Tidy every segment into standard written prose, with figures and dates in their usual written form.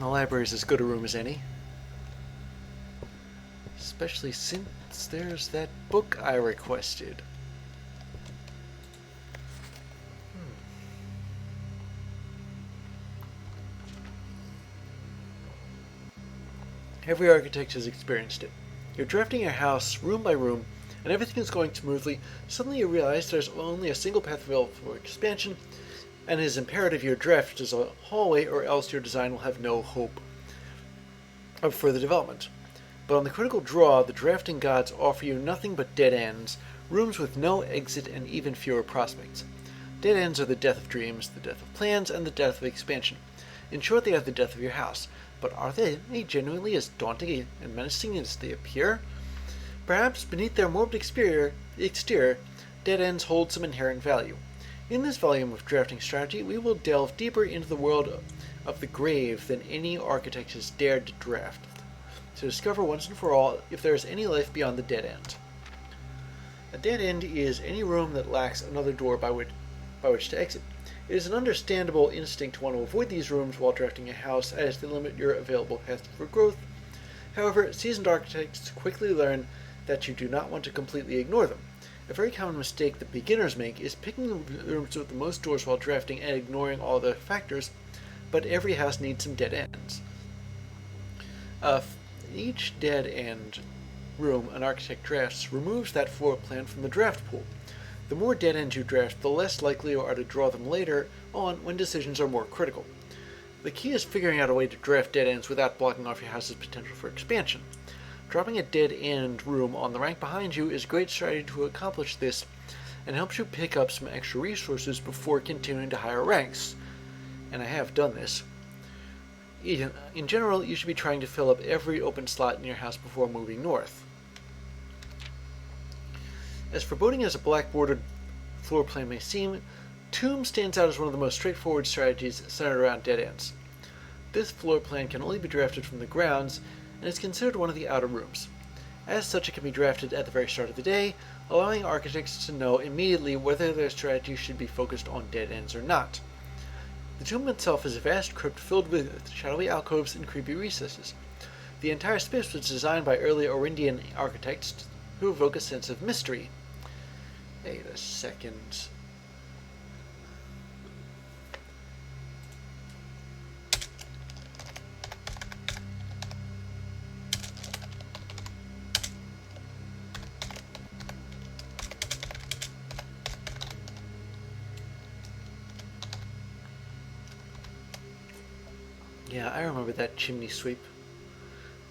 The library's as good a room as any. Especially since there's that book I requested. Every architect has experienced it. You're drafting your house room by room, and everything is going smoothly. Suddenly you realize there's only a single path available for expansion, and it is imperative your draft is a hallway, or else your design will have no hope of further development. But on the critical draw, the drafting gods offer you nothing but dead ends, rooms with no exit and even fewer prospects. Dead ends are the death of dreams, the death of plans, and the death of expansion. In short, they are the death of your house. But are they genuinely as daunting and menacing as they appear? Perhaps beneath their morbid exterior, dead ends hold some inherent value. In this volume of drafting strategy, we will delve deeper into the world of the grave than any architect has dared to draft, to discover once and for all if there is any life beyond the dead end. A dead end is any room that lacks another door by which to exit. It is an understandable instinct to want to avoid these rooms while drafting a house, as they limit your available paths for growth. However, seasoned architects quickly learn that you do not want to completely ignore them. A very common mistake that beginners make is picking the rooms with the most doors while drafting and ignoring all other factors, but every house needs some dead ends. Each dead end room an architect drafts removes that floor plan from the draft pool. The more dead ends you draft, the less likely you are to draw them later on when decisions are more critical. The key is figuring out a way to draft dead ends without blocking off your house's potential for expansion. Dropping a dead end room on the rank behind you is a great strategy to accomplish this, and helps you pick up some extra resources before continuing to higher ranks. And I have done this. In general, you should be trying to fill up every open slot in your house before moving north. As foreboding as a black-bordered floor plan may seem, Tomb stands out as one of the most straightforward strategies centered around dead ends. This floor plan can only be drafted from the grounds, and is considered one of the outer rooms. As such, it can be drafted at the very start of the day, allowing architects to know immediately whether their strategy should be focused on dead ends or not. The tomb itself is a vast crypt filled with shadowy alcoves and creepy recesses. The entire space was designed by early Orindian architects who evoke a sense of mystery. Wait a second. Yeah, I remember that chimney sweep.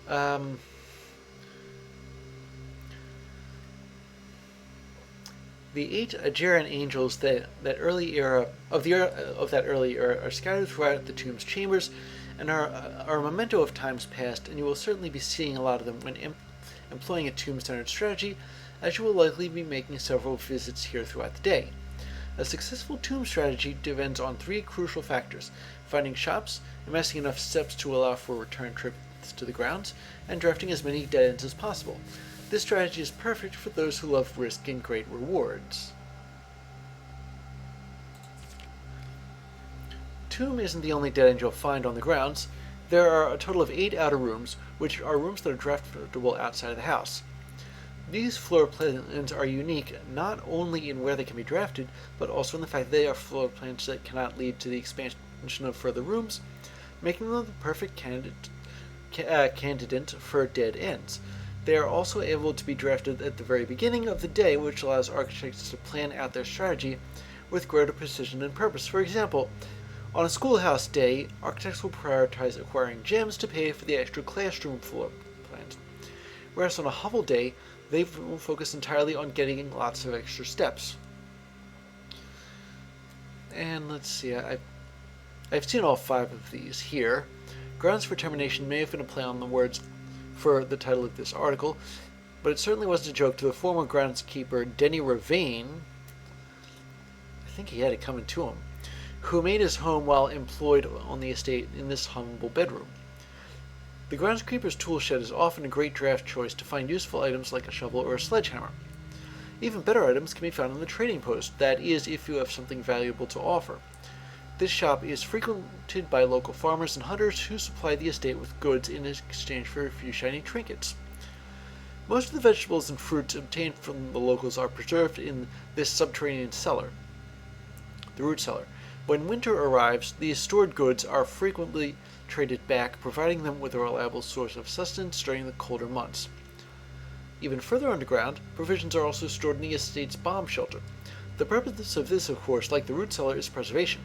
The 8 Aegeran angels that early era are scattered throughout the tomb's chambers, and are a memento of times past. And you will certainly be seeing a lot of them when employing a tomb-centered strategy, as you will likely be making several visits here throughout the day. A successful tomb strategy depends on 3 crucial factors: finding shops, amassing enough steps to allow for return trips to the grounds, and drafting as many dead ends as possible. This strategy is perfect for those who love risk and great rewards. Tomb isn't the only dead end you'll find on the grounds. There are a total of 8 outer rooms, which are rooms that are draftable outside of the house. These floor plans are unique not only in where they can be drafted, but also in the fact they are floor plans that cannot lead to the expansion of further rooms, making them the perfect candidate for dead ends. They are also able to be drafted at the very beginning of the day, which allows architects to plan out their strategy with greater precision and purpose. For example, on a schoolhouse day, architects will prioritize acquiring gems to pay for the extra classroom floor plans, whereas on a hovel day, they will focus entirely on getting lots of extra steps. And let's see, I've seen all 5 of these here. Grounds for Termination may have been a play on the words for the title of this article, but it certainly wasn't a joke to the former groundskeeper Denny Ravane. I think he had it coming to him, who made his home while employed on the estate in this humble bedroom. The groundskeeper's tool shed is often a great draft choice to find useful items like a shovel or a sledgehammer. Even better items can be found in the trading post, that is, if you have something valuable to offer. This shop is frequented by local farmers and hunters who supply the estate with goods in exchange for a few shiny trinkets. Most of the vegetables and fruits obtained from the locals are preserved in this subterranean cellar, the root cellar. When winter arrives, these stored goods are frequently traded back, providing them with a reliable source of sustenance during the colder months. Even further underground, provisions are also stored in the estate's bomb shelter. The purpose of this, of course, like the root cellar, is preservation.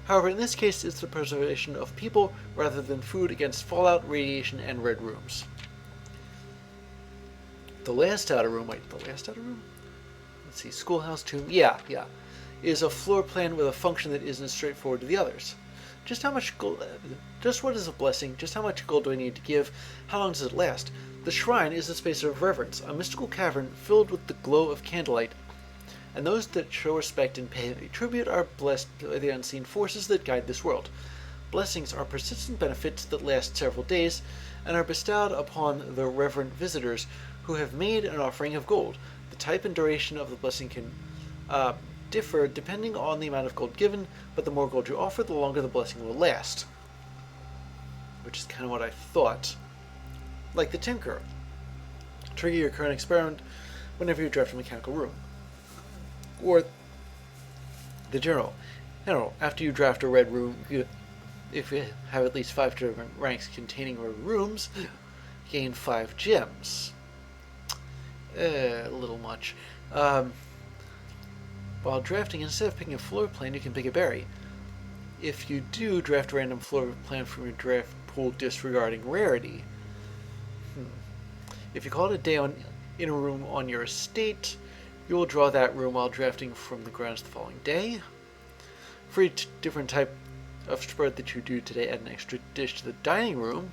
However, in this case, it's the preservation of people rather than food against fallout, radiation, and red rooms. The last outer room, Let's see, schoolhouse, tomb, yeah, is a floor plan with a function that isn't as straightforward to the others. Just what is a blessing? Just how much gold do I need to give? How long does it last? The shrine is a space of reverence, a mystical cavern filled with the glow of candlelight, and those that show respect and pay tribute are blessed by the unseen forces that guide this world. Blessings are persistent benefits that last several days, and are bestowed upon the reverent visitors who have made an offering of gold. The type and duration of the blessing can differ depending on the amount of gold given, but the more gold you offer, the longer the blessing will last. Which is kind of what I thought. Like the Tinker. Trigger your current experiment whenever you draft a mechanical room. Or the General. After you draft a red room, if you have at least 5 different ranks containing red rooms, gain 5 gems. A little much. While drafting, instead of picking a floor plan, you can pick a berry. If you do draft a random floor plan from your draft pool disregarding rarity. If you call it a day in a room on your estate, you will draw that room while drafting from the grounds the following day. For each different type of spread that you do today, add an extra dish to the dining room.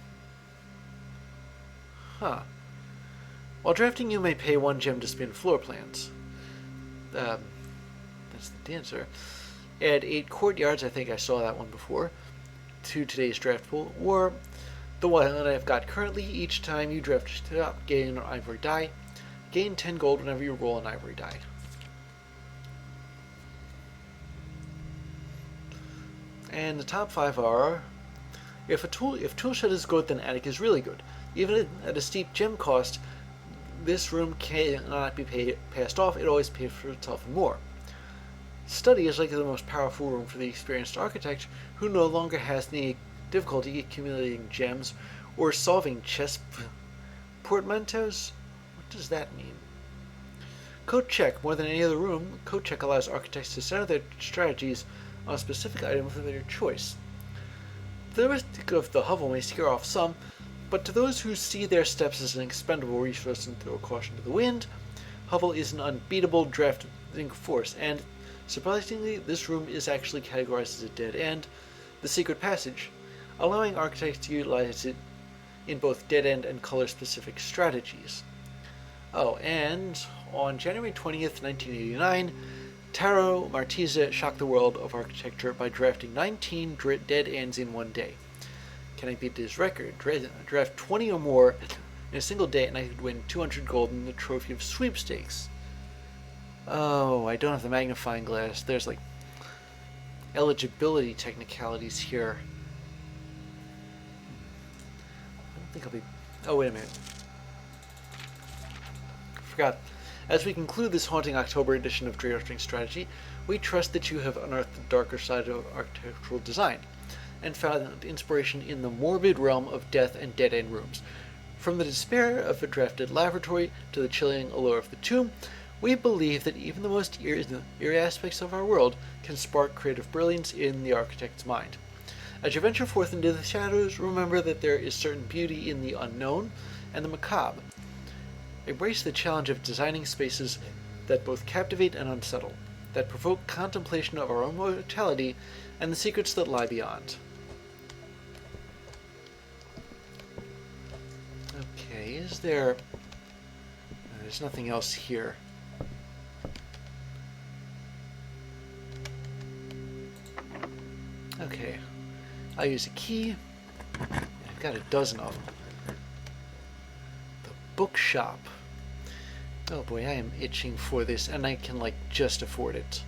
While drafting, you may pay 1 gem to spin floor plans. That's the dancer. Add 8 courtyards, I think I saw that one before, to today's draft pool, or the one that I've got currently. Each time you draft it up, gain an ivory die. Gain 10 gold whenever you roll an ivory die. And the top 5 are: if toolshed is good, then attic is really good. Even at a steep gem cost, this room cannot be passed off. It always pays for itself and more. Study is likely the most powerful room for the experienced architect who no longer has any difficulty accumulating gems or solving chess portmanteaus. What does that mean? Code check. More than any other room, code check allows architects to center their strategies on a specific item of their choice. The heuristic of the hovel may scare off some, but to those who see their steps as an expendable resource and throw caution to the wind, hovel is an unbeatable drafting force, and surprisingly, this room is actually categorized as a dead end, the secret passage, allowing architects to utilize it in both dead end and color specific strategies. Oh, and on January 20th, 1989, Taro Martise shocked the world of architecture by drafting 19 dead ends in one day. Can I beat this record? Draft 20 or more in a single day and I could win 200 gold in the trophy of sweepstakes. Oh, I don't have the magnifying glass. There's like eligibility technicalities here. I don't think I'll be... Oh, wait a minute. Forgot. As we conclude this haunting October edition of Drafting Strategy, we trust that you have unearthed the darker side of architectural design and found inspiration in the morbid realm of death and dead-end rooms. From the despair of a drafted laboratory to the chilling allure of the tomb, we believe that even the most eerie aspects of our world can spark creative brilliance in the architect's mind. As you venture forth into the shadows, remember that there is certain beauty in the unknown and the macabre. Embrace the challenge of designing spaces that both captivate and unsettle, that provoke contemplation of our own mortality and the secrets that lie beyond. Okay, is there... There's nothing else here. Okay, I'll use a key. I've got a dozen of them. The bookshop. Oh boy, I am itching for this, and I can, like, just afford it.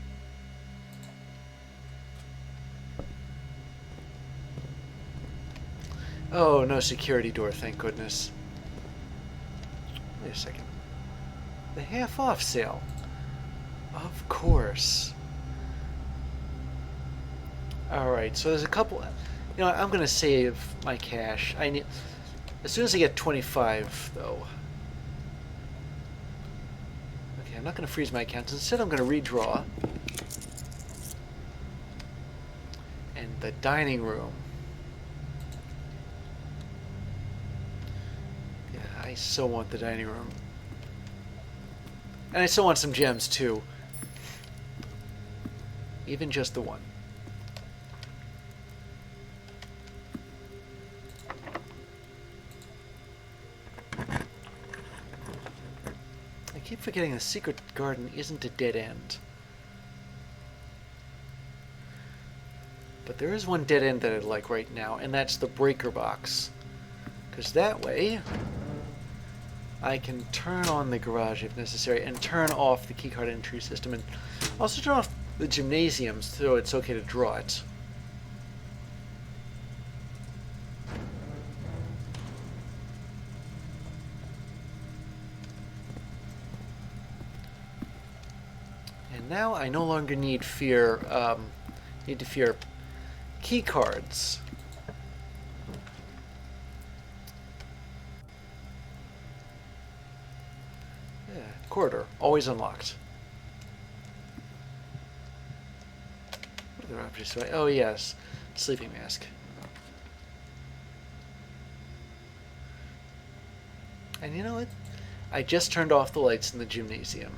Oh, no security door, thank goodness. Wait a second. The half-off sale. Of course. Alright, so there's a couple... You know, I'm going to save my cash. I need... As soon as I get 25, though... Okay, I'm not going to freeze my accounts. Instead, I'm going to redraw. And the dining room. Yeah, I so want the dining room. And I still want some gems, too. Even just the one. I keep forgetting the secret garden isn't a dead end. But there is one dead end that I'd like right now, and that's the breaker box. Because that way... I can turn on the garage if necessary, and turn off the keycard entry system, and also turn off the gymnasium so it's okay to draw it. And now I no longer need to fear keycards. Corridor, always unlocked. What other objects do I... Oh, yes. Sleeping mask. And you know what? I just turned off the lights in the gymnasium.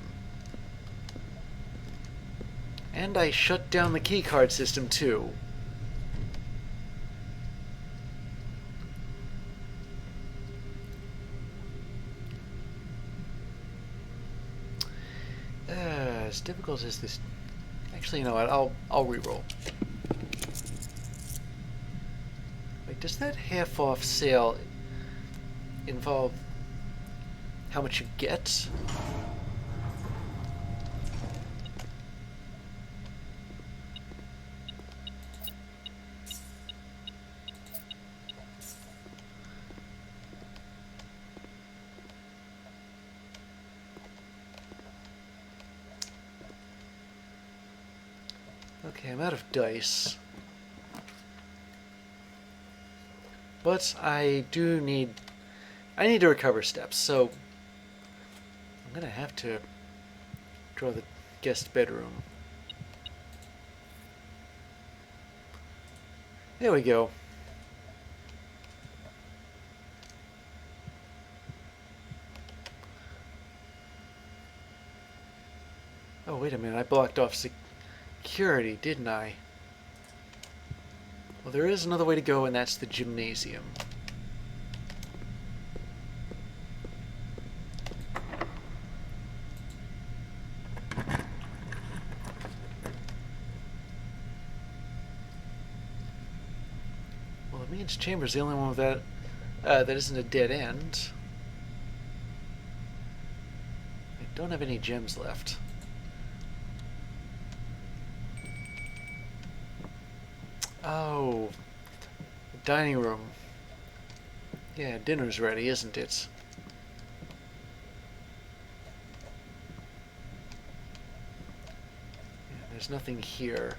And I shut down the keycard system, too. As difficult as this... Actually, you know what? I'll re-roll. Wait, does that half-off sale involve how much you get? Okay, I'm out of dice. But I need to recover steps, so I'm gonna have to draw the guest bedroom. There we go. Oh, wait a minute, I blocked off security, didn't I? Well, there is another way to go, and that's the gymnasium. Well, the main chamber is the only one with that isn't a dead end. I don't have any gems left. Oh, the dining room. Yeah, dinner's ready, isn't it? Yeah, there's nothing here.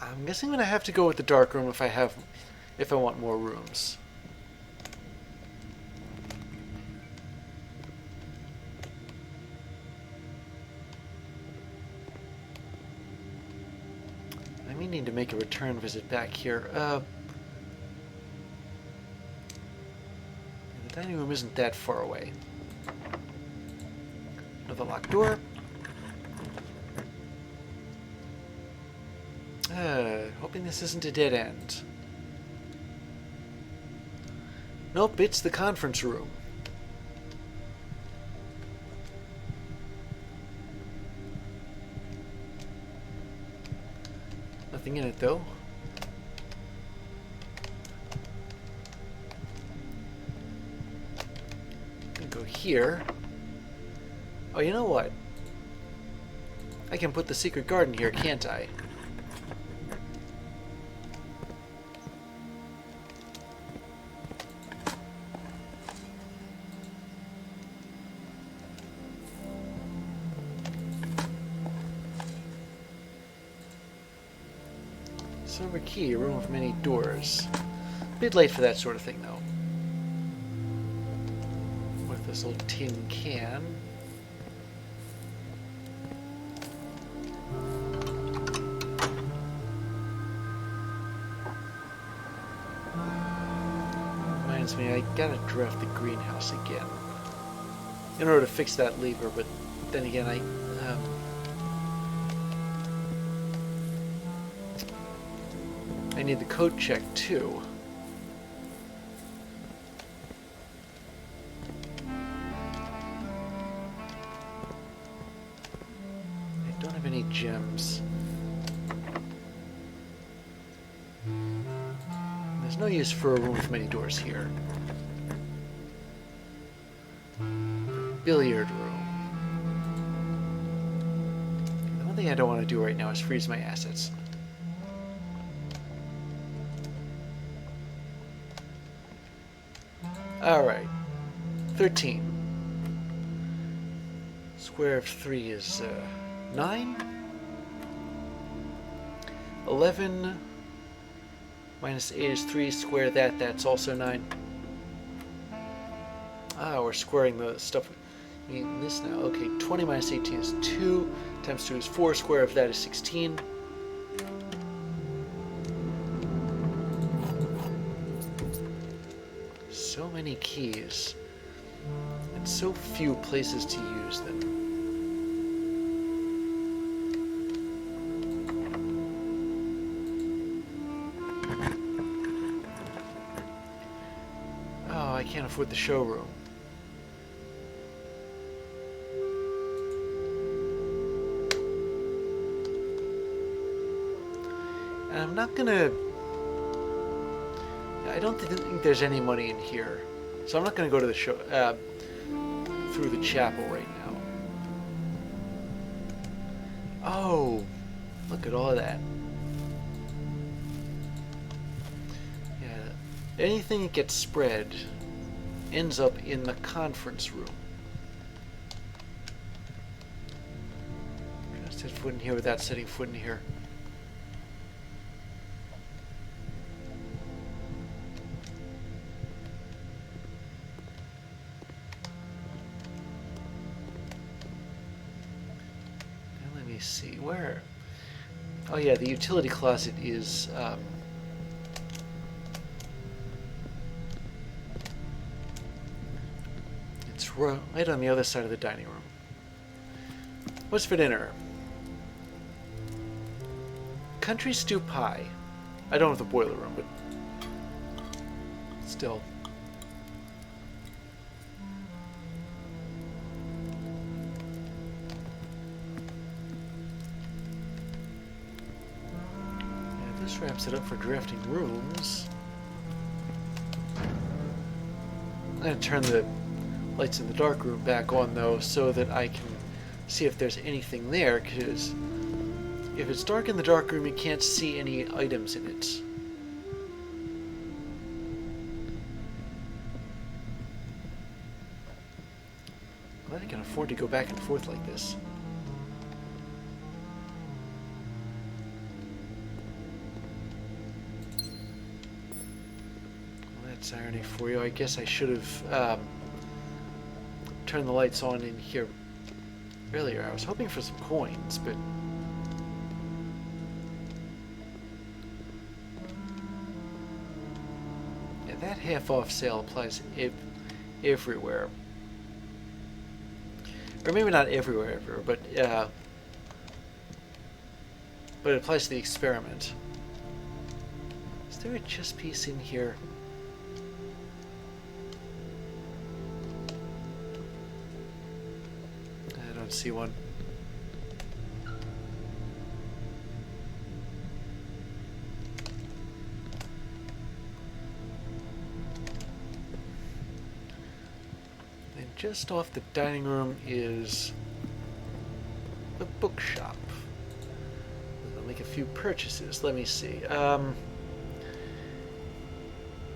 I'm guessing I'm gonna have to go with the dark room if I want more rooms. I may need to make a return visit back here. The dining room isn't that far away. Another locked door. Hoping this isn't a dead end. Nope, it's the conference room. Nothing in it, though. Gonna go here. Oh, you know what? I can put the secret garden here, can't I? Silver key, a room with many doors. A bit late for that sort of thing, though. With this little tin can. Reminds me, I gotta draft the greenhouse again in order to fix that lever, but then again, I need the code check too. I don't have any gems. There's no use for a room with many doors here. Billiard room. The one thing I don't want to do right now is freeze my assets. Alright. 13. Square of 3 is 9. 11 minus 8 is 3. Square that, that's also 9. Ah, we're squaring the stuff in this now. Okay, 20 minus 18 is 2. Times 2 is 4. Square of that is 16. So many keys, and so few places to use them. Oh, I can't afford the showroom. And I'm not gonna... I don't think there's any money in here, so I'm not going to go to the show through the chapel right now. Oh, look at all that. Yeah, anything that gets spread ends up in the conference room. Just set foot in here without setting foot in here. See where. Oh yeah, the utility closet is it's right on the other side of the dining room. What's for dinner? Country stew pie. I don't have the boiler room, but still. Wraps it up for drafting rooms. I'm going to turn the lights in the dark room back on though, so that I can see if there's anything there, because if it's dark in the dark room you can't see any items in it. I'm glad I can afford to go back and forth like this. Irony for you. I guess I should have turned the lights on in here earlier. I was hoping for some coins, but yeah, that half-off sale applies everywhere, or maybe not everywhere, but it applies to the experiment. Is there a chess piece in here? See one. And just off the dining room is the bookshop. I'll make a few purchases. Let me see.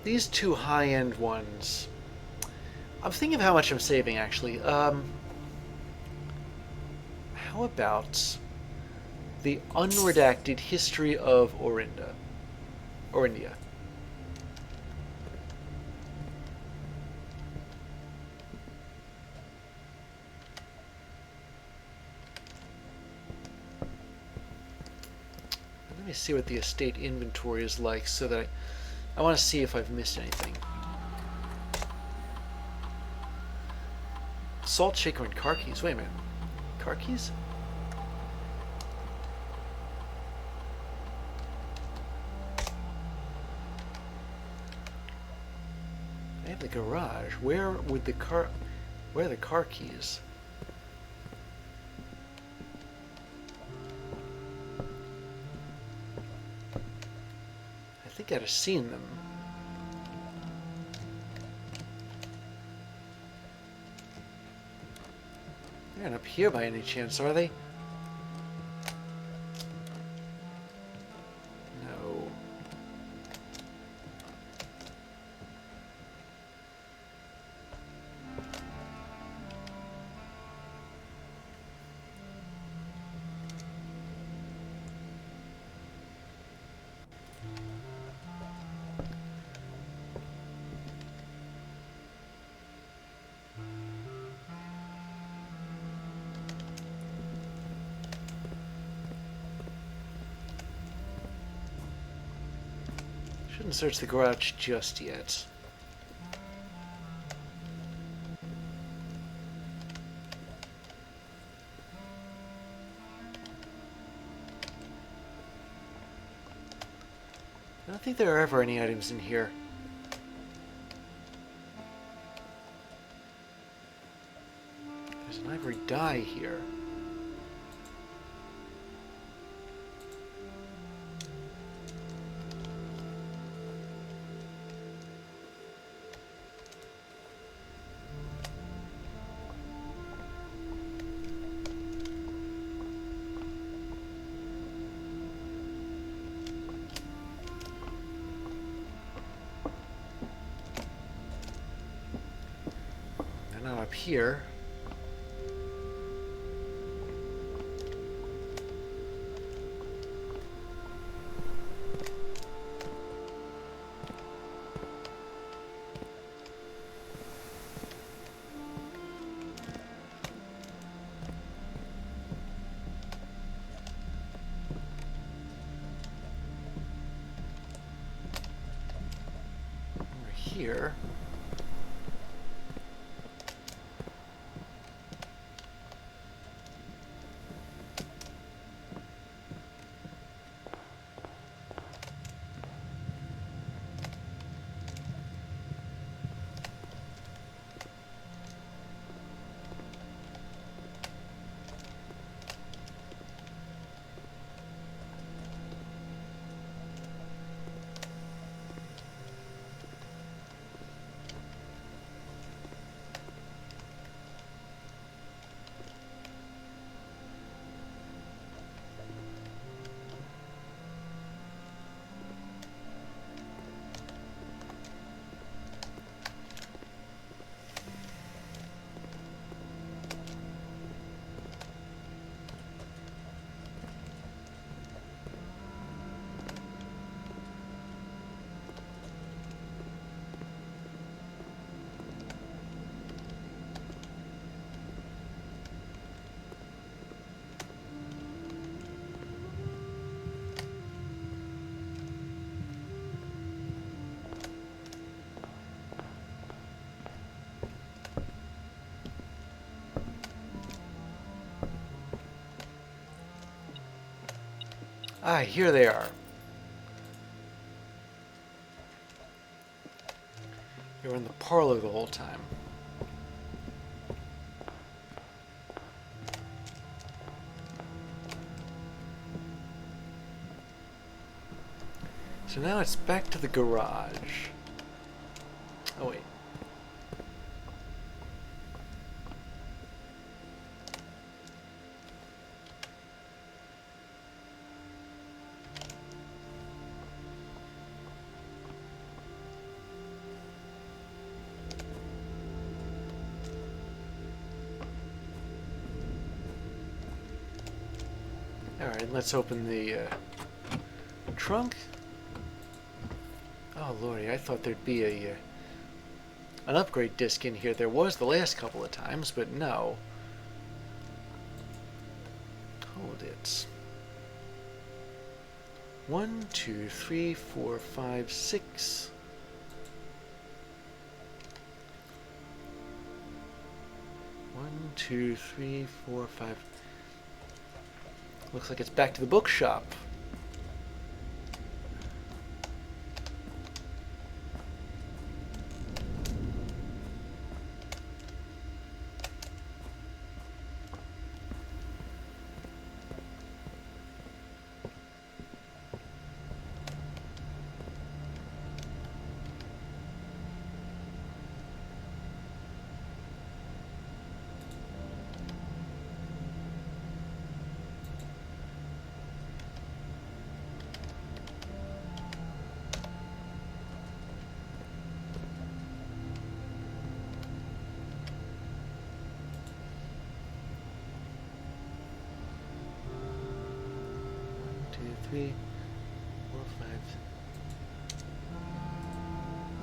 These two high-end ones. I'm thinking of how much I'm saving, actually. How about the unredacted history of Orinda? Orindia. Let me see what the estate inventory is like so that I want to see if I've missed anything. Salt shaker and car keys. Wait a minute. Car keys? I have the garage. Where are the car keys? I think I'd have seen them. They're not up here by any chance, are they? No. Shouldn't search the garage just yet. I don't think there are ever any items in here. There's an ivory die here. Not up here. Over here. Ah, here they are. They were in the parlor the whole time. So now it's back to the garage. Oh wait. Alright, let's open the trunk. Oh lordy, I thought there'd be an upgrade disc in here. There was the last couple of times, but no. Hold it. 1, 2, 3, 4, 5, 6. One, 2, 3, 4, 5. Looks like it's back to the bookshop. Three, 4, 5.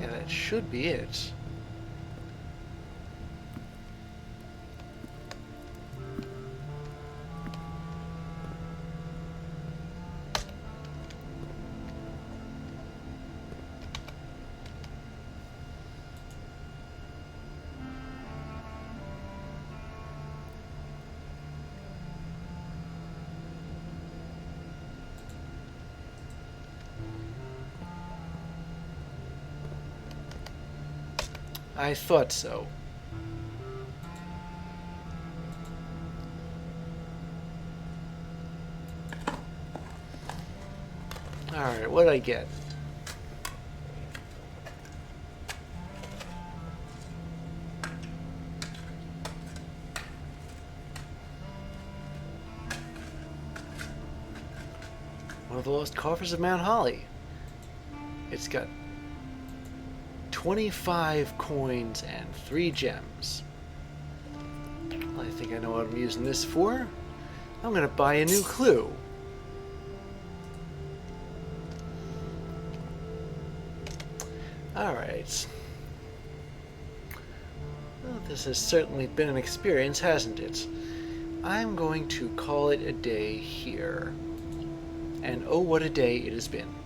Yeah, that should be it. I thought so. Alright, what'd I get? One of the lost coffers of Mount Holly. It's got 25 coins and 3 gems. I think I know what I'm using this for. I'm gonna buy a new clue. Alright. Well, this has certainly been an experience, hasn't it? I'm going to call it a day here. And oh, what a day it has been.